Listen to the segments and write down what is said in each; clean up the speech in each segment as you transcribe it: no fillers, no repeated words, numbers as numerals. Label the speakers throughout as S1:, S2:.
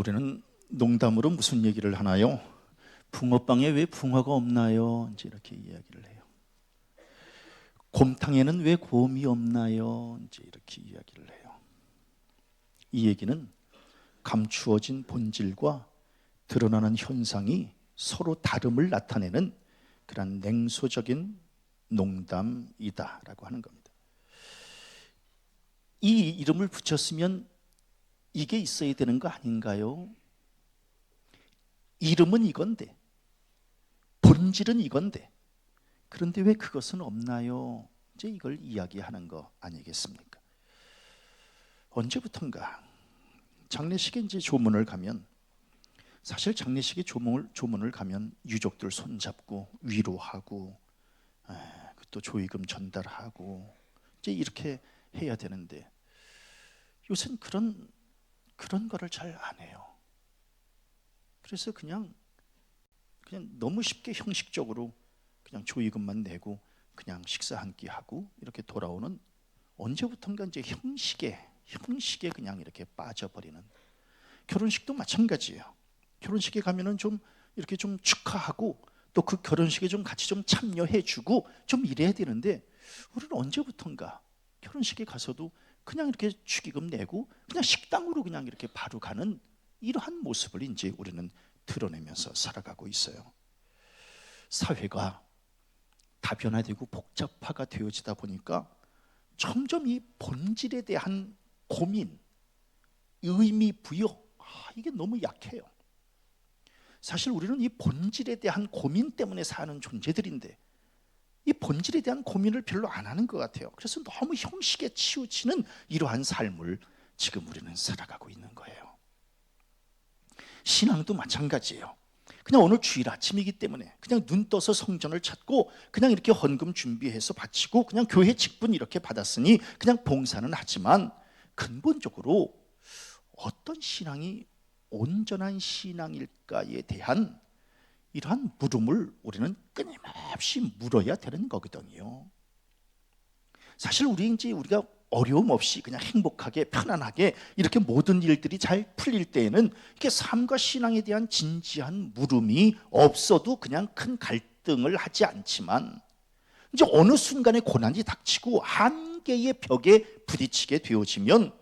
S1: 우리는 농담으로 무슨 얘기를 하나요? 붕어빵에 왜 붕어가 없나요? 이제 이렇게 이야기를 해요. 곰탕에는 왜 곰이 없나요? 이제 이렇게 이야기를 해요. 이 얘기는 감추어진 본질과 드러나는 현상이 서로 다름을 나타내는 그런 냉소적인 농담이다라고 하는 겁니다. 이 이름을 붙였으면 이게 있어야 되는 거 아닌가요? 이름은 이건데, 본질은 이건데, 그런데 왜 그것은 없나요? 이제 이걸 이야기하는 거 아니겠습니까? 언제부턴가 장례식에 이제 조문을 가면, 사실 장례식에 조문을 가면 유족들 손잡고 위로하고 또 조의금 전달하고 이제 이렇게 해야 되는데, 요새는 그런 거를 잘 안 해요. 그래서 그냥 너무 쉽게 형식적으로 그냥 조의금만 내고 그냥 식사 한 끼 하고 이렇게 돌아오는, 언제부턴가 이제 형식에 그냥 이렇게 빠져버리는. 결혼식도 마찬가지예요. 결혼식에 가면은 좀 이렇게 좀 축하하고 또 그 결혼식에 좀 같이 좀 참여해주고 좀 이래야 되는데, 우리는 언제부턴가 결혼식에 가서도 그냥 이렇게 축의금 내고 그냥 식당으로 그냥 이렇게 바로 가는 이러한 모습을 이제 우리는 드러내면서 살아가고 있어요. 사회가 다변화되고 복잡화가 되어지다 보니까 점점 이 본질에 대한 고민, 의미 부여, 이게 너무 약해요. 사실 우리는 이 본질에 대한 고민 때문에 사는 존재들인데, 이 본질에 대한 고민을 별로 안 하는 것 같아요. 그래서 너무 형식에 치우치는 이러한 삶을 지금 우리는 살아가고 있는 거예요. 신앙도 마찬가지예요. 그냥 오늘 주일 아침이기 때문에 그냥 눈 떠서 성전을 찾고 그냥 이렇게 헌금 준비해서 바치고 그냥 교회 직분 이렇게 받았으니 그냥 봉사는 하지만, 근본적으로 어떤 신앙이 온전한 신앙일까에 대한 이러한 물음을 우리는 끊임없이 물어야 되는 거거든요. 사실 우리가 어려움 없이 그냥 행복하게 편안하게 이렇게 모든 일들이 잘 풀릴 때에는 이렇게 삶과 신앙에 대한 진지한 물음이 없어도 그냥 큰 갈등을 하지 않지만, 이제 어느 순간에 고난이 닥치고 한계의 벽에 부딪히게 되어지면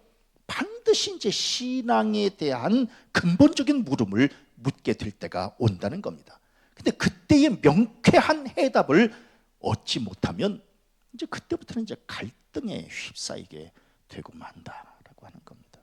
S1: 반드시 이제 신앙에 대한 근본적인 물음을 묻게 될 때가 온다는 겁니다. 근데 그때의 명쾌한 해답을 얻지 못하면 이제 그때부터는 이제 갈등에 휩싸이게 되고 만다라고 하는 겁니다.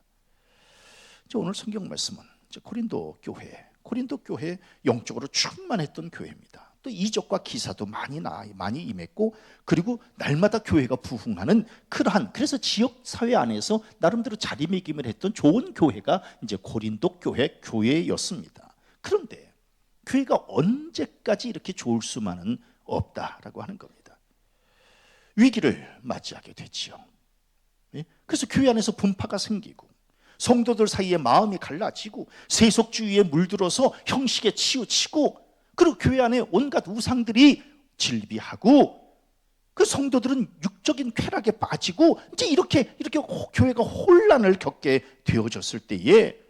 S1: 이제 오늘 성경 말씀은 이제 고린도 교회 영적으로 충만했던 교회입니다. 또 이적과 기사도 많이 임했고, 그리고 날마다 교회가 부흥하는 그러한, 그래서 지역 사회 안에서 나름대로 자리매김을 했던 좋은 교회가 이제 고린도 교회였습니다. 그런데 교회가 언제까지 이렇게 좋을 수만은 없다라고 하는 겁니다. 위기를 맞이하게 되지요. 그래서 교회 안에서 분파가 생기고 성도들 사이에 마음이 갈라지고 세속주의에 물들어서 형식에 치우치고, 그리고 교회 안에 온갖 우상들이 질비하고 그 성도들은 육적인 쾌락에 빠지고 이제 이렇게 교회가 혼란을 겪게 되어졌을 때에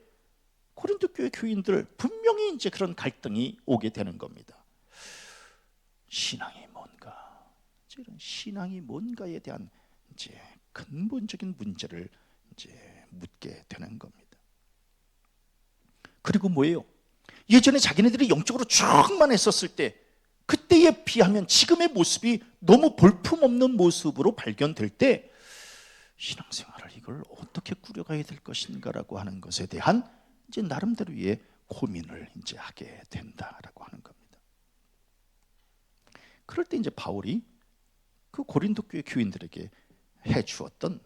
S1: 고린도 교회 교인들 분명히 이제 그런 갈등이 오게 되는 겁니다. 신앙이 뭔가, 이런 신앙이 뭔가에 대한 이제 근본적인 문제를 이제 묻게 되는 겁니다. 그리고 뭐예요? 예전에 자기네들이 영적으로 충만했었을 때, 그때에 비하면 지금의 모습이 너무 볼품없는 모습으로 발견될 때, 신앙생활을 이걸 어떻게 꾸려가야 될 것인가라고 하는 것에 대한 이제 나름대로의 고민을 이제 하게 된다라고 하는 겁니다. 그럴 때 이제 바울이 그 고린도 교회 교인들에게 해 주었던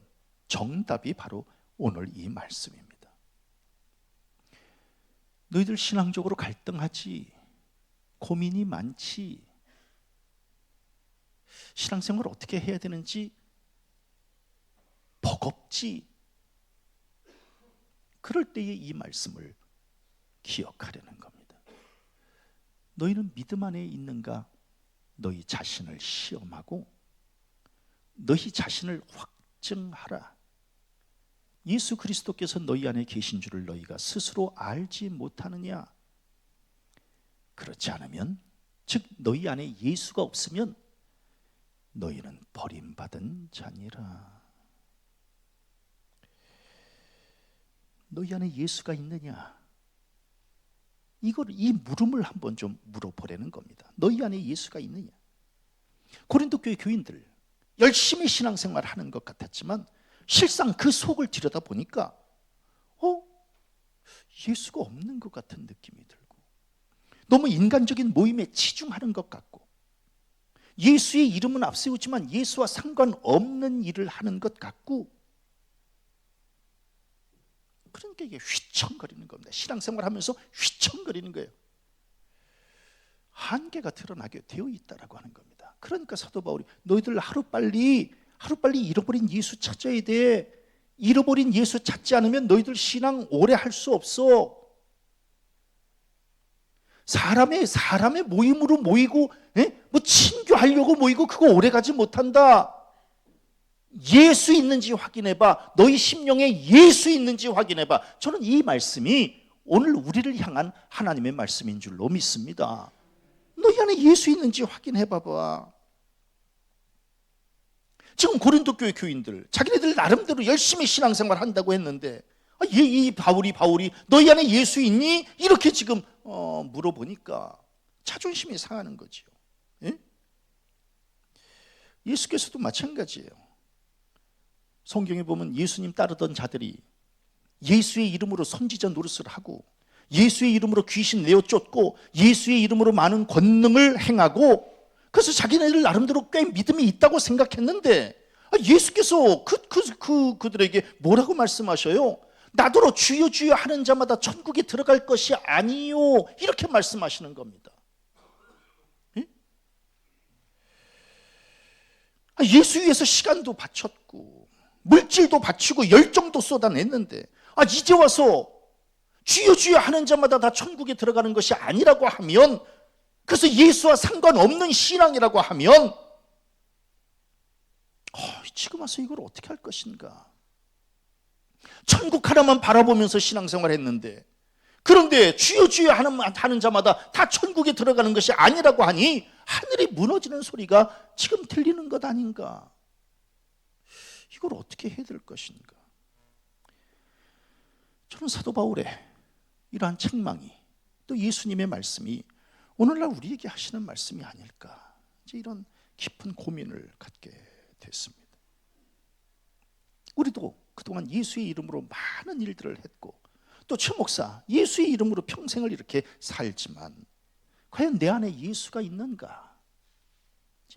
S1: 정답이 바로 오늘 이 말씀입니다. 너희들 신앙적으로 갈등하지, 고민이 많지, 신앙생활을 어떻게 해야 되는지 버겁지, 그럴 때에 이 말씀을 기억하려는 겁니다. 너희는 믿음 안에 있는가? 너희 자신을 시험하고 너희 자신을 확증하라. 예수 그리스도께서 너희 안에 계신 줄을 너희가 스스로 알지 못하느냐? 그렇지 않으면, 즉 너희 안에 예수가 없으면 너희는 버림받은 자니라. 너희 안에 예수가 있느냐? 이 물음을 한번 좀 물어보라는 겁니다. 너희 안에 예수가 있느냐? 고린도 교회 교인들 열심히 신앙생활 하는 것 같았지만 실상 그 속을 들여다보니까 예수가 없는 것 같은 느낌이 들고, 너무 인간적인 모임에 치중하는 것 같고, 예수의 이름은 앞세우지만 예수와 상관없는 일을 하는 것 같고, 그러니까 이게 휘청거리는 겁니다. 신앙생활 하면서 휘청거리는 거예요. 한계가 드러나게 되어 있다라고 하는 겁니다. 그러니까 사도 바울이 너희들 하루빨리 잃어버린 예수 찾아야 돼. 잃어버린 예수 찾지 않으면 너희들 신앙 오래 할 수 없어. 사람의 모임으로 모이고 뭐 친교하려고 모이고 그거 오래 가지 못한다. 예수 있는지 확인해봐. 너희 심령에 예수 있는지 확인해봐. 저는 이 말씀이 오늘 우리를 향한 하나님의 말씀인 줄로 믿습니다. 너희 안에 예수 있는지 확인해봐봐. 지금 고린도 교회 교인들 자기네들 나름대로 열심히 신앙생활 한다고 했는데 이 바울이 너희 안에 예수 있니? 이렇게 지금 물어보니까 자존심이 상하는 거죠. 예? 예수께서도 마찬가지예요. 성경에 보면 예수님 따르던 자들이 예수의 이름으로 선지자 노릇을 하고 예수의 이름으로 귀신 내어 쫓고 예수의 이름으로 많은 권능을 행하고, 그래서 자기네들 나름대로 꽤 믿음이 있다고 생각했는데 예수께서 그들에게 뭐라고 말씀하셔요? 나더러 주여 주여 하는 자마다 천국에 들어갈 것이 아니요, 이렇게 말씀하시는 겁니다. 예수 위해서 시간도 바쳤고 물질도 바치고 열정도 쏟아냈는데 이제 와서 주여 주여 하는 자마다 다 천국에 들어가는 것이 아니라고 하면, 그래서 예수와 상관없는 신앙이라고 하면 지금 와서 이걸 어떻게 할 것인가? 천국 하나만 바라보면서 신앙생활 했는데, 그런데 주여 주여 하는 자마다 다 천국에 들어가는 것이 아니라고 하니 하늘이 무너지는 소리가 지금 들리는 것 아닌가? 이걸 어떻게 해야 될 것인가? 저는 사도 바울의 이러한 책망이, 또 예수님의 말씀이 오늘날 우리에게 하시는 말씀이 아닐까, 이제 이런 깊은 고민을 갖게 됐습니다. 우리도 그동안 예수의 이름으로 많은 일들을 했고, 또 최 목사 예수의 이름으로 평생을 이렇게 살지만 과연 내 안에 예수가 있는가?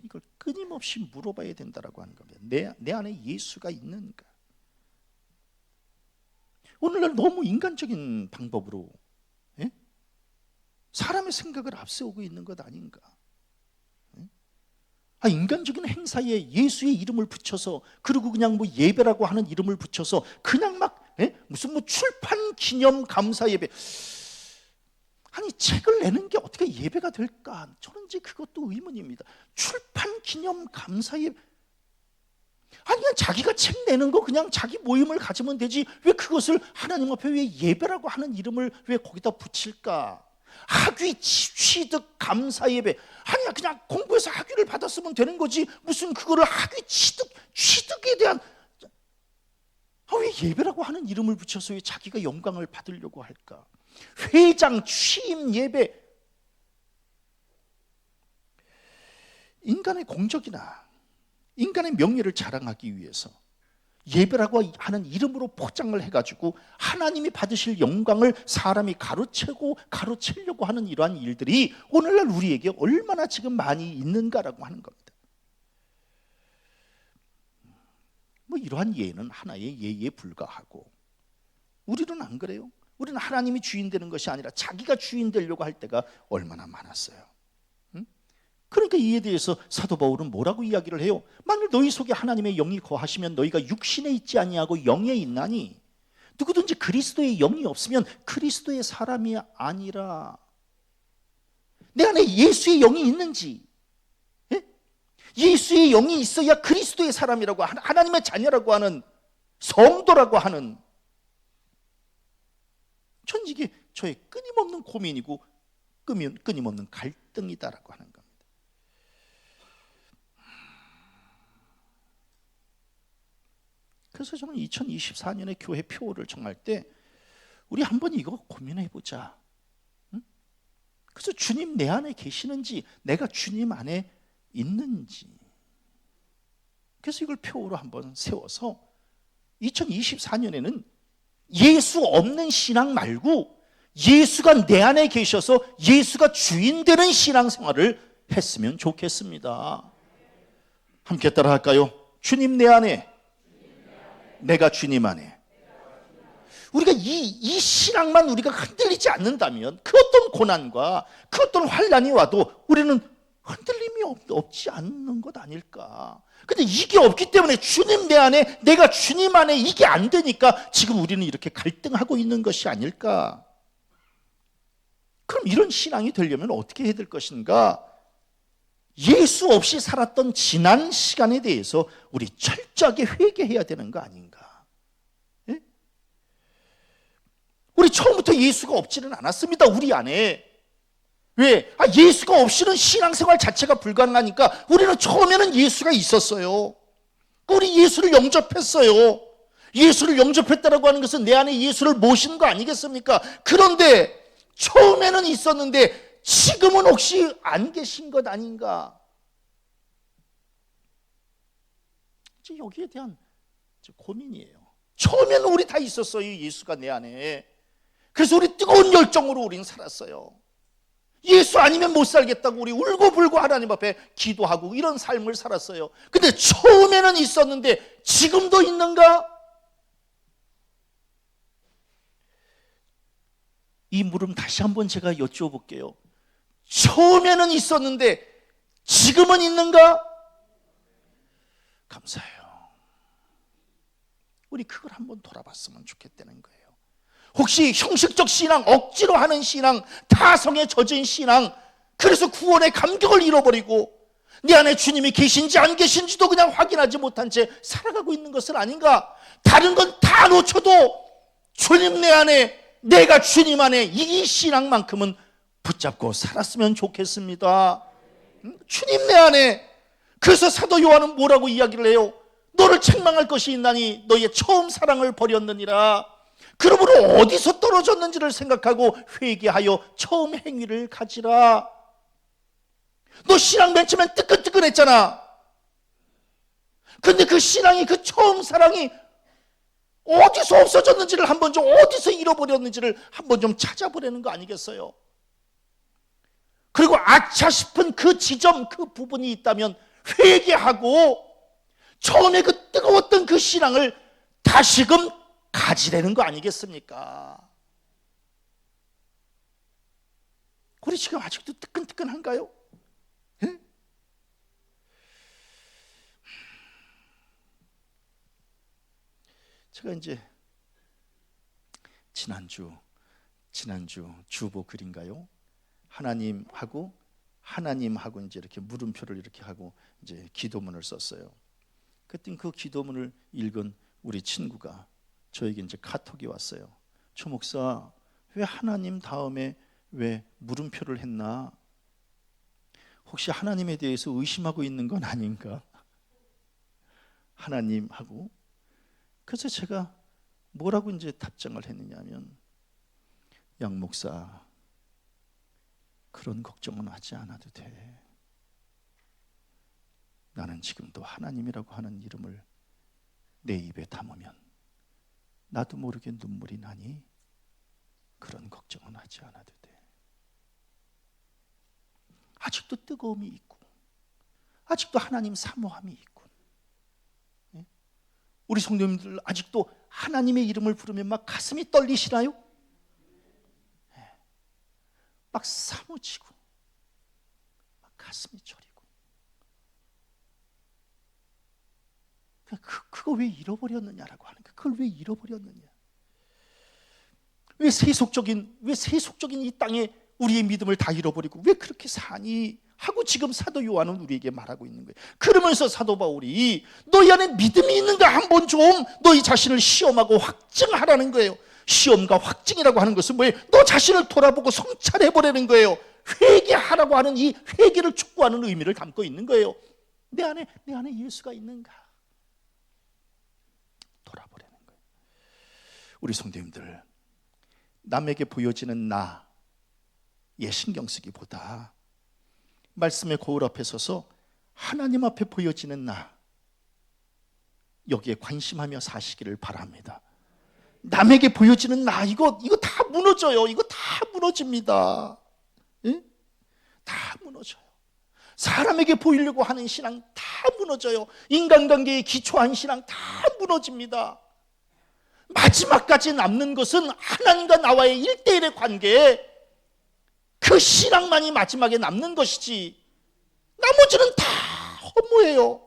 S1: 이걸 끊임없이 물어봐야 된다라고 하는 겁니다. 내 안에 예수가 있는가? 오늘날 너무 인간적인 방법으로 사람의 생각을 앞세우고 있는 것 아닌가? 인간적인 행사에 예수의 이름을 붙여서, 그리고 그냥 뭐 예배라고 하는 이름을 붙여서 그냥 막 무슨 뭐 출판 기념 감사 예배, 아니 책을 내는 게 어떻게 예배가 될까? 저는 이제 그것도 의문입니다. 출판 기념 감사 예배, 아니 그냥 자기가 책 내는 거 그냥 자기 모임을 가지면 되지 왜 그것을 하나님 앞에 왜 예배라고 하는 이름을 왜 거기다 붙일까? 학위 취득 감사 예배, 아니야 그냥 공부해서 학위를 받았으면 되는 거지 무슨 그거를 학위 취득에 대한 왜 예배라고 하는 이름을 붙여서 왜 자기가 영광을 받으려고 할까? 회장 취임 예배, 인간의 공적이나 인간의 명예를 자랑하기 위해서 예배라고 하는 이름으로 포장을 해가지고 하나님이 받으실 영광을 사람이 가로채려고 하는 이러한 일들이 오늘날 우리에게 얼마나 지금 많이 있는가라고 하는 겁니다. 뭐 이러한 예는 하나의 예에 불과하고, 우리는 안 그래요? 우리는 하나님이 주인 되는 것이 아니라 자기가 주인 되려고 할 때가 얼마나 많았어요. 그러니까 이에 대해서 사도 바울은 뭐라고 이야기를 해요? 만일 너희 속에 하나님의 영이 거하시면 너희가 육신에 있지 아니하고 영에 있나니, 누구든지 그리스도의 영이 없으면 그리스도의 사람이 아니라. 내 안에 예수의 영이 있는지, 예수의 영이 있어야 그리스도의 사람이라고, 하나님의 자녀라고 하는 성도라고 하는, 전 이게 저의 끊임없는 고민이고 끊임없는 갈등이다라고 하는 겁니다. 그래서 저는 2024년에 교회 표를 정할 때 우리 한번 이거 고민해 보자. 응? 그래서 주님 내 안에 계시는지, 내가 주님 안에 있는지, 그래서 이걸 표로 한번 세워서 2024년에는 예수 없는 신앙 말고 예수가 내 안에 계셔서 예수가 주인 되는 신앙생활을 했으면 좋겠습니다. 함께 따라 할까요? 주님 내 안에, 내가 주님 안에. 우리가 이 신앙만 우리가 흔들리지 않는다면 그 어떤 고난과 그 어떤 환난이 와도 우리는 흔들림이 없지 않는 것 아닐까. 근데 이게 없기 때문에 주님 내 안에, 내가 주님 안에, 이게 안 되니까 지금 우리는 이렇게 갈등하고 있는 것이 아닐까. 그럼 이런 신앙이 되려면 어떻게 해야 될 것인가? 예수 없이 살았던 지난 시간에 대해서 우리 철저하게 회개해야 되는 거 아닌가? 예? 우리 처음부터 예수가 없지는 않았습니다, 우리 안에. 왜? 예수가 없이는 신앙생활 자체가 불가능하니까 우리는 처음에는 예수가 있었어요. 우리 예수를 영접했어요. 예수를 영접했다라고 하는 것은 내 안에 예수를 모신 거 아니겠습니까? 그런데 처음에는 있었는데 지금은 혹시 안 계신 것 아닌가? 여기에 대한 고민이에요. 처음에는 우리 다 있었어요, 예수가 내 안에. 그래서 우리 뜨거운 열정으로 우리는 살았어요. 예수 아니면 못 살겠다고 우리 울고불고 하나님 앞에 기도하고 이런 삶을 살았어요. 근데 처음에는 있었는데 지금도 있는가? 이 물음 다시 한번 제가 여쭤볼게요. 처음에는 있었는데 지금은 있는가? 감사해요. 우리 그걸 한번 돌아봤으면 좋겠다는 거예요. 혹시 형식적 신앙, 억지로 하는 신앙, 타성에 젖은 신앙, 그래서 구원의 감격을 잃어버리고 내 안에 주님이 계신지 안 계신지도 그냥 확인하지 못한 채 살아가고 있는 것은 아닌가? 다른 건 다 놓쳐도 주님 내 안에, 내가 주님 안에, 이 신앙만큼은 붙잡고 살았으면 좋겠습니다. 주님 내 안에. 그래서 사도 요한은 뭐라고 이야기를 해요? 너를 책망할 것이 있나니 너의 처음 사랑을 버렸느니라. 그러므로 어디서 떨어졌는지를 생각하고 회개하여 처음 행위를 가지라. 너 신앙 맨 처음엔 뜨끈뜨끈했잖아. 근데 그 신앙이, 그 처음 사랑이 어디서 없어졌는지를 한번 좀, 어디서 잃어버렸는지를 한번 좀 찾아보려는 거 아니겠어요? 그리고 아차 싶은 그 지점, 그 부분이 있다면 회개하고 처음에 그 뜨거웠던 그 신앙을 다시금 가지려는 거 아니겠습니까? 우리 지금 아직도 뜨끈뜨끈한가요? 네? 제가 이제 지난주 주보 글인가요? 하나님하고 이제 이렇게 물음표를 이렇게 하고 이제 기도문을 썼어요. 그때 그 기도문을 읽은 우리 친구가 저에게 이제 카톡이 왔어요. 조 목사, 왜 하나님 다음에 왜 물음표를 했나? 혹시 하나님에 대해서 의심하고 있는 건 아닌가? 하나님하고. 그래서 제가 뭐라고 이제 답장을 했느냐면, 양 목사, 그런 걱정은 하지 않아도 돼. 나는 지금도 하나님이라고 하는 이름을 내 입에 담으면 나도 모르게 눈물이 나니 그런 걱정은 하지 않아도 돼. 아직도 뜨거움이 있고 아직도 하나님 사모함이 있고, 우리 성도님들 아직도 하나님의 이름을 부르면 막 가슴이 떨리시나요? 막 사무치고 막 가슴이 저리고. 그거 왜 잃어버렸느냐라고 하는 거야. 그걸 왜 잃어버렸느냐? 왜 세속적인 이 땅에 우리의 믿음을 다 잃어버리고 왜 그렇게 사니? 하고 지금 사도 요한은 우리에게 말하고 있는 거예요. 그러면서 사도 바울이 너희 안에 믿음이 있는가 한번 좀 너희 자신을 시험하고 확증하라는 거예요. 시험과 확증이라고 하는 것은 뭐예요? 너 자신을 돌아보고 성찰해보라는 거예요. 회개하라고 하는 이 회개를 촉구하는 의미를 담고 있는 거예요. 내 안에 예수가 있는가? 돌아보라는 거예요. 우리 성도님들, 남에게 보여지는 나에 신경 쓰기보다 말씀의 거울 앞에 서서 하나님 앞에 보여지는 나, 여기에 관심하며 사시기를 바랍니다. 남에게 보여지는 나, 이거 다 무너져요. 이거 다 무너집니다. 예? 다 무너져요. 사람에게 보이려고 하는 신앙 다 무너져요. 인간관계에 기초한 신앙 다 무너집니다. 마지막까지 남는 것은 하나님과 나와의 1대1의 관계에 그 신앙만이 마지막에 남는 것이지 나머지는 다 허무해요.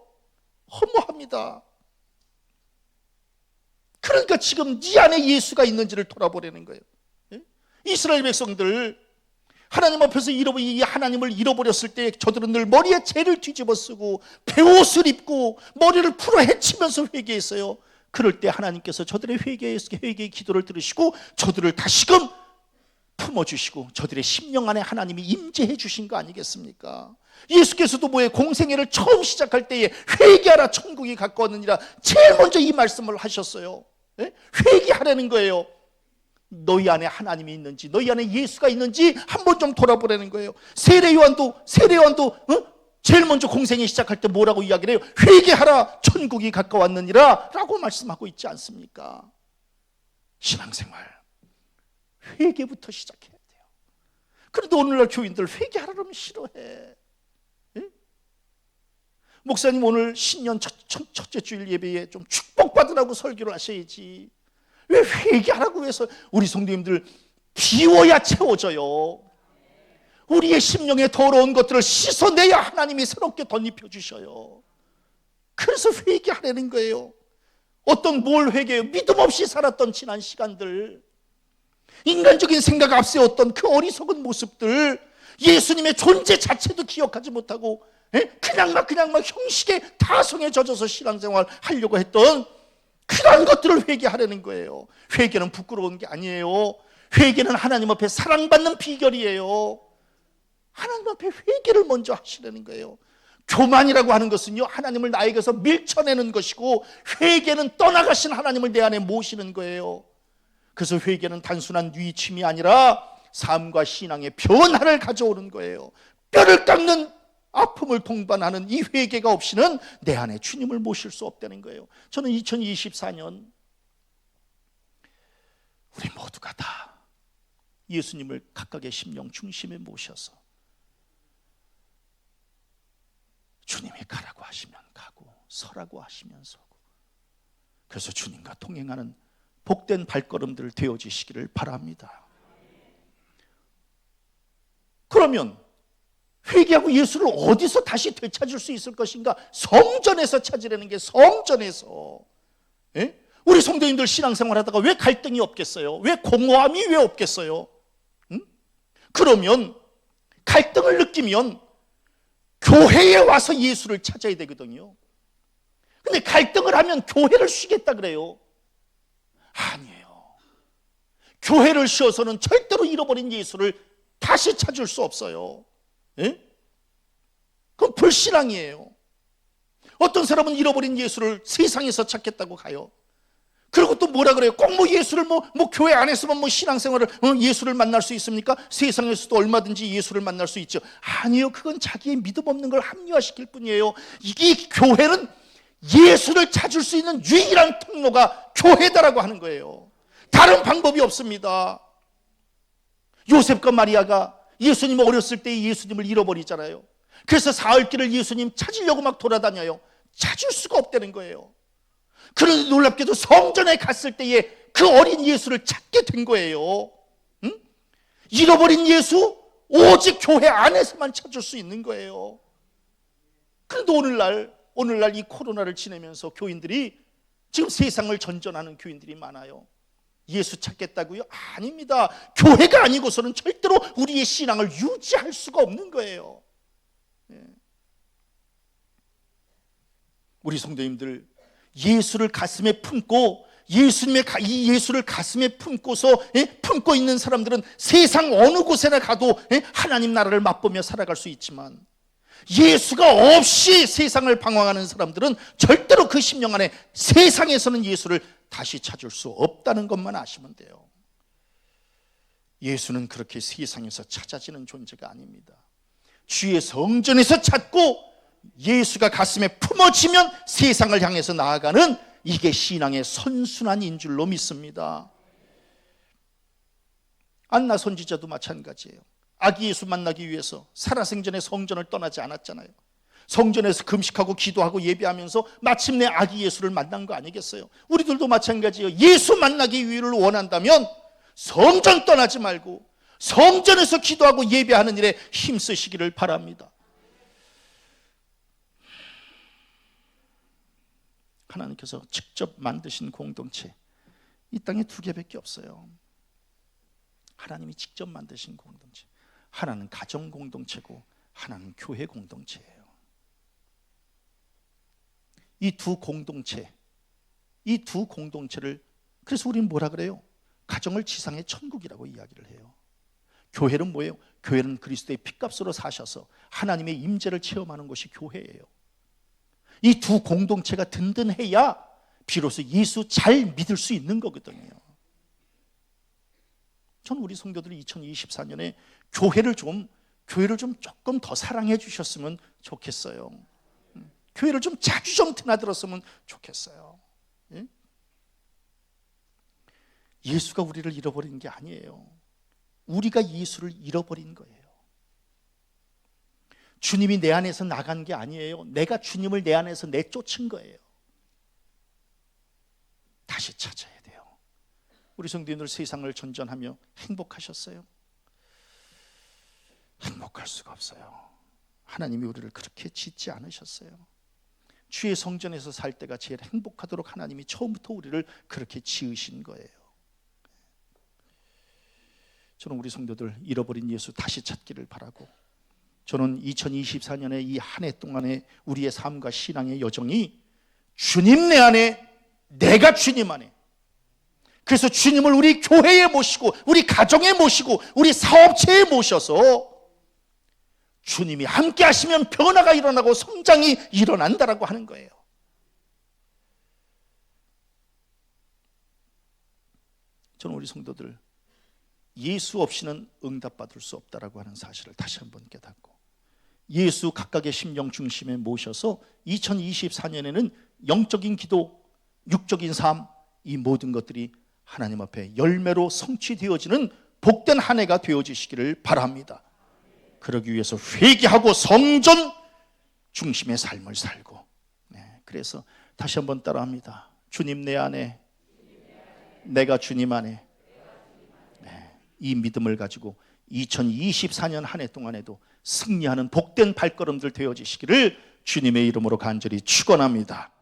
S1: 허무합니다. 그러니까 지금 네 안에 예수가 있는지를 돌아보라는 거예요. 이스라엘 백성들 하나님 앞에서 이 하나님을 잃어버렸을 때 저들은 늘 머리에 재를 뒤집어 쓰고 베옷을 입고 머리를 풀어 헤치면서 회개했어요. 그럴 때 하나님께서 저들의 회개의 기도를 들으시고 저들을 다시금 품어주시고 저들의 심령 안에 하나님이 임재해 주신 거 아니겠습니까? 예수께서도 뭐에 공생애를 처음 시작할 때에 회개하라 천국이 가까웠느니라 제일 먼저 이 말씀을 하셨어요. 회개하라는 거예요. 너희 안에 하나님이 있는지 너희 안에 예수가 있는지 한번 좀 돌아보라는 거예요. 세례 요한도 제일 먼저 공생애 시작할 때 뭐라고 이야기를 해요? 회개하라 천국이 가까웠느니라 라고 말씀하고 있지 않습니까? 신앙생활 회개부터 시작해야 돼요. 그런데 오늘날 교인들 회개하라 그러면 싫어해. 목사님 오늘 신년 첫째 주일 예배에 좀 축복받으라고 설교를 하셔야지. 왜 회개하라고 해서 우리 성도님들 비워야 채워져요. 우리의 심령에 더러운 것들을 씻어내야 하나님이 새롭게 덧입혀 주셔요. 그래서 회개하라는 거예요. 뭘 회개해요? 믿음 없이 살았던 지난 시간들, 인간적인 생각 앞세웠던 그 어리석은 모습들, 예수님의 존재 자체도 기억하지 못하고 그냥 막 형식의 타성에 젖어서 신앙생활 하려고 했던 그런 것들을 회개하라는 거예요. 회개는 부끄러운 게 아니에요. 회개는 하나님 앞에 사랑받는 비결이에요. 하나님 앞에 회개를 먼저 하시라는 거예요. 교만이라고 하는 것은요, 하나님을 나에게서 밀쳐내는 것이고, 회개는 떠나가신 하나님을 내 안에 모시는 거예요. 그래서 회개는 단순한 뉘침이 아니라 삶과 신앙의 변화를 가져오는 거예요. 뼈를 깎는 아픔을 동반하는 이 회개가 없이는 내 안에 주님을 모실 수 없다는 거예요. 저는 2024년 우리 모두가 다 예수님을 각각의 심령 중심에 모셔서 주님이 가라고 하시면 가고 서라고 하시면 서고, 그래서 주님과 동행하는 복된 발걸음들 되어지시기를 바랍니다. 그러면 회개하고 예수를 어디서 다시 되찾을 수 있을 것인가? 성전에서 찾으려는 게, 성전에서. 우리 성도님들 신앙생활 하다가 왜 갈등이 없겠어요? 왜 공허함이 왜 없겠어요? 그러면 갈등을 느끼면 교회에 와서 예수를 찾아야 되거든요. 근데 갈등을 하면 교회를 쉬겠다 그래요. 아니에요. 교회를 쉬어서는 절대로 잃어버린 예수를 다시 찾을 수 없어요. 그건 불신앙이에요. 어떤 사람은 잃어버린 예수를 세상에서 찾겠다고 가요. 그리고 또 뭐라 그래요? 꼭 예수를 교회 안에서만 신앙생활을 예수를 만날 수 있습니까? 세상에서도 얼마든지 예수를 만날 수 있죠. 아니요, 그건 자기의 믿음 없는 걸 합리화시킬 뿐이에요. 이 교회는 예수를 찾을 수 있는 유일한 통로가 교회다라고 하는 거예요. 다른 방법이 없습니다. 요셉과 마리아가 예수님 어렸을 때 예수님을 잃어버리잖아요. 그래서 사흘길을 예수님 찾으려고 막 돌아다녀요. 찾을 수가 없다는 거예요. 그런데 놀랍게도 성전에 갔을 때에 그 어린 예수를 찾게 된 거예요. 잃어버린 예수 오직 교회 안에서만 찾을 수 있는 거예요. 그런데 오늘날 이 코로나를 지내면서 교인들이 지금 세상을 전전하는 교인들이 많아요. 예수 찾겠다고요? 아닙니다. 교회가 아니고서는 절대로 우리의 신앙을 유지할 수가 없는 거예요. 우리 성도님들, 예수를 가슴에 품고 이 예수를 가슴에 품고서 품고 있는 사람들은 세상 어느 곳에나 가도 하나님 나라를 맛보며 살아갈 수 있지만, 예수가 없이 세상을 방황하는 사람들은 절대로 그 심령 안에 세상에서는 예수를 다시 찾을 수 없다는 것만 아시면 돼요. 예수는 그렇게 세상에서 찾아지는 존재가 아닙니다. 주의 성전에서 찾고 예수가 가슴에 품어지면 세상을 향해서 나아가는, 이게 신앙의 선순환인 줄로 믿습니다. 안나 선지자도 마찬가지예요. 아기 예수 만나기 위해서 살아생전에 성전을 떠나지 않았잖아요. 성전에서 금식하고 기도하고 예배하면서 마침내 아기 예수를 만난 거 아니겠어요? 우리들도 마찬가지예요. 예수 만나기 위를 원한다면 성전 떠나지 말고 성전에서 기도하고 예배하는 일에 힘쓰시기를 바랍니다. 하나님께서 직접 만드신 공동체, 이 땅에 2개밖에 없어요. 하나님이 직접 만드신 공동체, 하나는 가정 공동체고 하나는 교회 공동체예요. 이 두 공동체를, 그래서 우리는 뭐라 그래요? 가정을 지상의 천국이라고 이야기를 해요. 교회는 뭐예요? 교회는 그리스도의 핏값으로 사셔서 하나님의 임재를 체험하는 것이 교회예요. 이 두 공동체가 든든해야 비로소 예수 잘 믿을 수 있는 거거든요. 저는 우리 성도들이 2024년에 교회를 좀 조금 더 사랑해 주셨으면 좋겠어요. 교회를 좀 자주 좀 드나들었으면 좋겠어요. 예? 예수가 우리를 잃어버린 게 아니에요. 우리가 예수를 잃어버린 거예요. 주님이 내 안에서 나간 게 아니에요. 내가 주님을 내 안에서 내쫓은 거예요. 다시 찾아야 돼요. 우리 성도님들 세상을 전전하며 행복하셨어요? 행복할 수가 없어요. 하나님이 우리를 그렇게 짓지 않으셨어요. 주의 성전에서 살 때가 제일 행복하도록 하나님이 처음부터 우리를 그렇게 지으신 거예요. 저는 우리 성도들 잃어버린 예수 다시 찾기를 바라고, 저는 2024년에 이 한 해 동안의 우리의 삶과 신앙의 여정이 주님 내 안에, 내가 주님 안에, 그래서 주님을 우리 교회에 모시고 우리 가정에 모시고 우리 사업체에 모셔서 주님이 함께 하시면 변화가 일어나고 성장이 일어난다라고 하는 거예요. 저는 우리 성도들 예수 없이는 응답받을 수 없다라고 하는 사실을 다시 한번 깨닫고, 예수 각각의 심령 중심에 모셔서 2024년에는 영적인 기도, 육적인 삶, 이 모든 것들이 하나님 앞에 열매로 성취되어지는 복된 한 해가 되어지시기를 바랍니다. 그러기 위해서 회개하고 성전 중심의 삶을 살고, 그래서 다시 한번 따라합니다. 주님 내 안에, 내가 주님 안에. 이 믿음을 가지고 2024년 한 해 동안에도 승리하는 복된 발걸음들 되어지시기를 주님의 이름으로 간절히 축원합니다.